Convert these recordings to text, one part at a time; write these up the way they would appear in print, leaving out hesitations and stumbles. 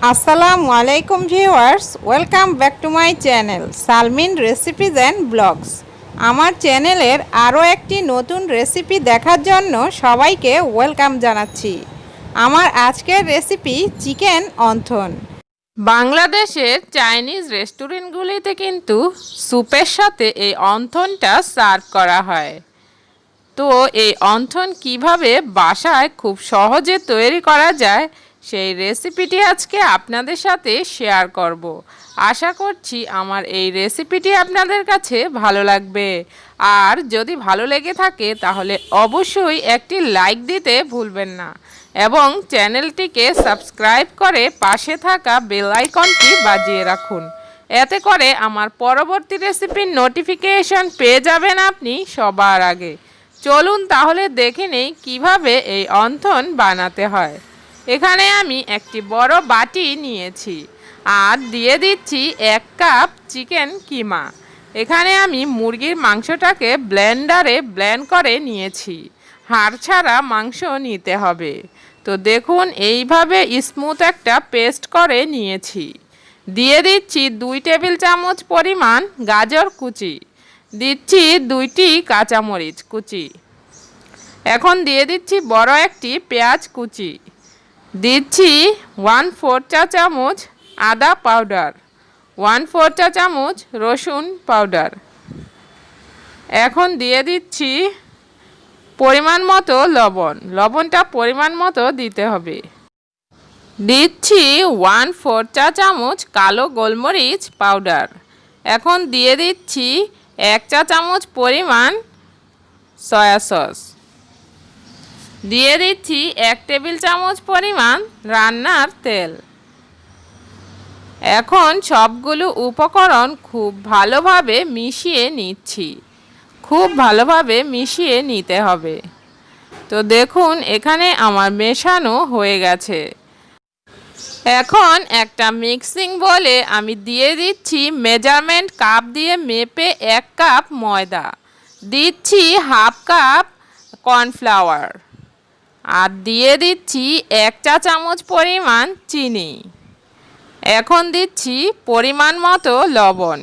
আসসালামু আলাইকুম viewers, welcome back to my channel Salmin recipes and blogs. আমার চ্যানেলের আরও একটি নতুন রেসিপি দেখার জন্য সবাইকে ওয়েলকাম জানাচ্ছি। আমার আজকের রেসিপি চিকেন অনথন। বাংলাদেশের চাইনিজ রেস্টুরেন্টগুলিতে কিন্তু স্যুপের সাথে এই অনথনটা সার্ভ করা হয়। তো এই অনথন কিভাবে বাসায় খুব সহজে তৈরি করা যায় সেই রেসিপিটি আজকে আপনাদের সাথে শেয়ার করব। আশা করছি আমার এই রেসিপিটি আপনাদের কাছে ভালো লাগবে। আর যদি ভালো লেগে থাকে তাহলে অবশ্যই একটি লাইক দিতে ভুলবেন না এবং চ্যানেলটিকে সাবস্ক্রাইব করে পাশে থাকা বেল আইকনটি বাজিয়ে রাখুন। এতে করে আমার পরবর্তী রেসিপির নোটিফিকেশন পেয়ে যাবেন আপনি সবার আগে। চলুন তাহলে দেখে নেই কীভাবে এই অনথন বানাতে হয়। এখানে আমি একটি বড় বাটি নিয়েছি আর দিয়ে দিচ্ছি 1 কাপ চিকেন কিমা। এখানে আমি মুরগির মাংসটাকে ব্লেন্ডারে ব্লেন্ড করে নিয়েছি। হাড় ছাড়া মাংস নিতে হবে। তো দেখুন এইভাবে স্মুথ একটা পেস্ট করে নিয়েছি। দিয়ে দিচ্ছি 2 টেবিল চামচ পরিমাণ গাজর কুচি, দিচ্ছি 2টি কাঁচামরিচ কুচি। এখন দিয়ে দিচ্ছি বড় একটি পেঁয়াজ কুচি, দিচ্ছি 1/4 চা চামচ আদা পাউডার, 1/4 চা চামচ রসুন পাউডার। এখন দিয়ে দিচ্ছি পরিমাণ মতো লবণ, লবণটা পরিমাণ মতো দিতে হবে। দিচ্ছি 1/4 চা চামচ কালো গোলমরিচ পাউডার। এখন দিয়ে দিচ্ছি 1 চা চামচ পরিমাণ সয়া সস, দিয়ে দিচ্ছি 1 টেবিল চামচ পরিমাণ রান্নার তেল। এখন সবগুলো উপকরণ খুব ভালোভাবে মিশিয়ে নিচ্ছি, খুব ভালোভাবে মিশিয়ে নিতে হবে। তো দেখুন এখানে আমার মেশানো হয়ে গেছে। এখন একটা মিক্সিং বলে আমি দিয়ে দিচ্ছি মেজারমেন্ট কাপ দিয়ে মেপে 1 কাপ ময়দা, দিচ্ছি 1/2 কাপ কর্নফ্লাওয়ার আর দিয়ে দিচ্ছি 1 চা চামচ পরিমাণ চিনি। এখন দিচ্ছি পরিমাণ মতো লবণ।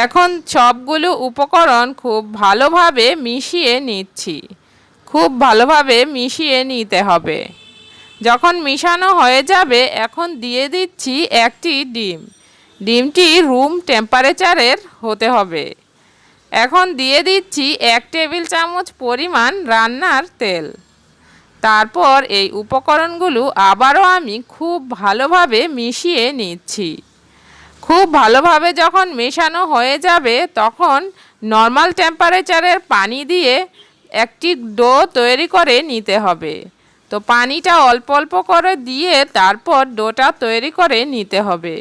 এখন সবগুলো উপকরণ খুব ভালোভাবে মিশিয়ে নিচ্ছি, খুব ভালোভাবে মিশিয়ে নিতে হবে। যখন মিশানো হয়ে যাবে এখন দিয়ে দিচ্ছি একটি ডিম, ডিমটি রুম টেম্পারেচারের হতে হবে। এখন দিয়ে দিচ্ছি 1 টেবিল চামচ পরিমাণ রান্নার তেল। তারপর এই উপকরণগুলো আবারও আমি খুব ভালোভাবে মিশিয়ে নিচ্ছি। খুব ভালোভাবে যখন মেশানো হয়ে যাবে তখন নর্মাল টেম্পারেচারের পানি দিয়ে একটি ডো তৈরি করে নিতে হবে। তো পানিটা অল্প অল্প করে দিয়ে তারপর ডোটা তৈরি করে নিতে হবে।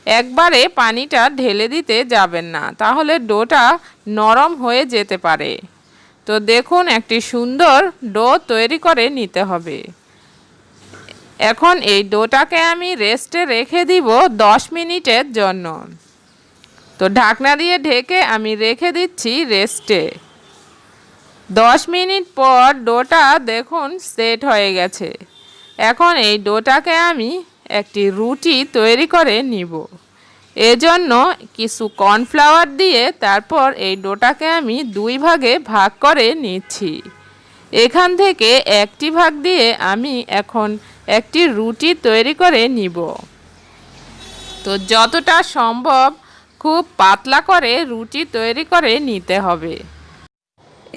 একবারে পানিটা ঢেলে দিতে যাবেন না, তাহলে ডোটা নরম হয়ে যেতে পারে। তো দেখুন একটি সুন্দর ডো তৈরি করে নিতে হবে। এখন এই ডোটাকে আমি রেস্টে রেখে দিব 10 মিনিটের জন্য। তো ঢাকনা দিয়ে ঢেকে আমি রেখে দিচ্ছি রেস্টে। 10 মিনিট পর ডোটা দেখুন সেট হয়ে গেছে। এখন এই ডোটাকে আমি একটি রুটি তৈরি করে নিব। এজন্য কিছু কর্নফ্লাওয়ার দিয়ে তারপর এই ডোটাকে আমি 2 ভাগে ভাগ করে নিচ্ছি। এখান থেকে একটি ভাগ দিয়ে আমি এখন একটি রুটি তৈরি করে নিব। তো যতটা সম্ভব খুব পাতলা করে রুটি তৈরি করে নিতে হবে।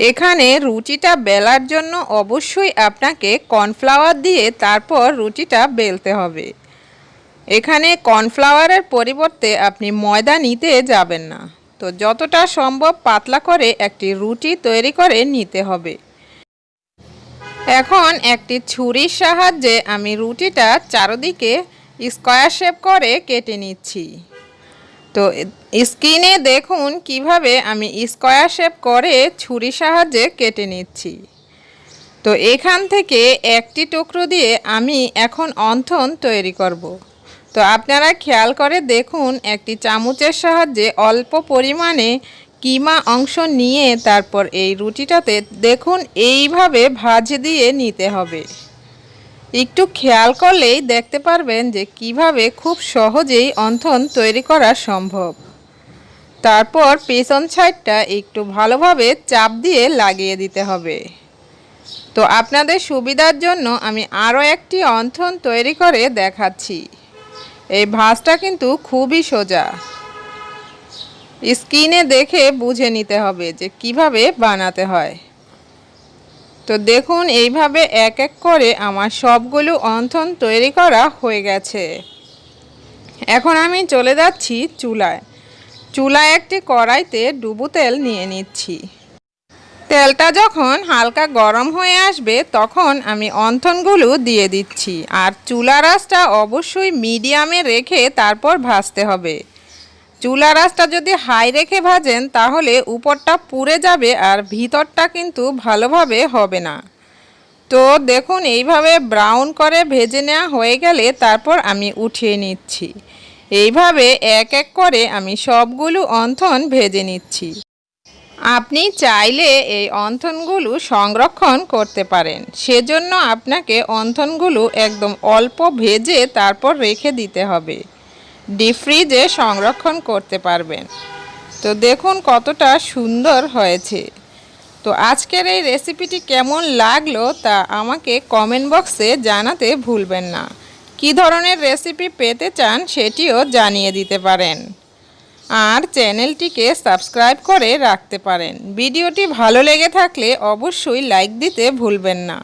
এখানে রুটিটা বেলার জন্য অবশ্যই আপনাকে কর্নফ্লাওয়ার দিয়ে তারপর রুটিটা বেলতে হবে। এখানে কর্নফ্লাওয়ারের পরিবর্তে আপনি ময়দা নিতে যাবেন না। তো যতটা সম্ভব পাতলা করে একটি রুটি তৈরি করে নিতে হবে। এখন একটি ছুরির সাহায্যে আমি রুটিটা চারদিকে স্কয়ার শেপ করে কেটে নিচ্ছি। তো স্ক্রিনে দেখুন কিভাবে আমি স্কয়ার শেপ করে ছুরির সাহায্যে কেটে নিচ্ছি। তো এখান থেকে একটি টুকরো দিয়ে আমি এখন অনথন তৈরি করব। তো আপনারা খেয়াল করে দেখুন একটি চামচের সাহায্যে অল্প পরিমাণে কিমা অংশ নিয়ে তারপর এই রুটিটাতে দেখুন এইভাবে ভাঁজ দিয়ে নিতে হবে। একটু খেয়াল করলেই দেখতে পারবেন যে কিভাবে খুব সহজেই অন্থন তৈরি করা সম্ভব। তারপর পেছন সাইডটা একটু ভালোভাবে চাপ দিয়ে লাগিয়ে দিতে হবে। তো আপনাদের সুবিধার জন্য আমি আরও একটি অন্থন তৈরি করে দেখাচ্ছি। এই ভাঁজটা কিন্তু খুবই সোজা, স্ক্রিনে দেখে বুঝে নিতে হবে যে কিভাবে বানাতে হয়। তো দেখুন এইভাবে এক এক করে আমার সবগুলো অন্থন তৈরি করা হয়ে গেছে। এখন আমি চলে যাচ্ছি চুলায়। চুলায় একটি কড়াইতে ডুবো তেল নিয়ে নিচ্ছি। তেলটা যখন হালকা গরম হয়ে আসবে তখন আমি অন্থনগুলো দিয়ে দিচ্ছি। আর চুলার আঁচটা অবশ্যই মিডিয়ামে রেখে তারপর ভাজতে হবে। চুলার আঁচটা যদি হাই রেখে ভাজেন তাহলে উপরটা পুড়ে যাবে আর ভিতরটা কিন্তু ভালোভাবে হবে না। তো দেখুন এইভাবে ব্রাউন করে ভেজে নেওয়া হয়ে গেলে তারপর আমি উঠিয়ে নিচ্ছি। এইভাবে এক এক করে আমি সবগুলো অন্থন ভেজে নিচ্ছি। আপনি চাইলে এই অন্থনগুলো সংরক্ষণ করতে পারেন, সেজন্য আপনাকে অন্থনগুলো একদম অল্প ভেজে তারপর রেখে দিতে হবে। ডিপ ফ্রিজে সংরক্ষণ করতে পারবেন। তো দেখুন কতটা সুন্দর হয়েছে। তো আজকের এই রেসিপিটি কেমন লাগলো তা আমাকে কমেন্ট বক্সে জানাতে ভুলবেন না। কী ধরনের রেসিপি পেতে চান সেটিও জানিয়ে দিতে পারেন। আর চ্যানেলটিকে সাবস্ক্রাইব করে রাখতে পারেন। ভিডিওটি ভালো লেগে থাকলে অবশ্যই লাইক দিতে ভুলবেন না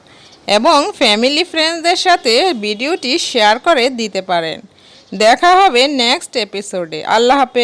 এবং ফ্যামিলি ফ্রেন্ডসদের সাথে ভিডিওটি শেয়ার করে দিতে পারেন। দেখা হবে নেক্সট এপিসোডে। আল্লাহ হাফেজ।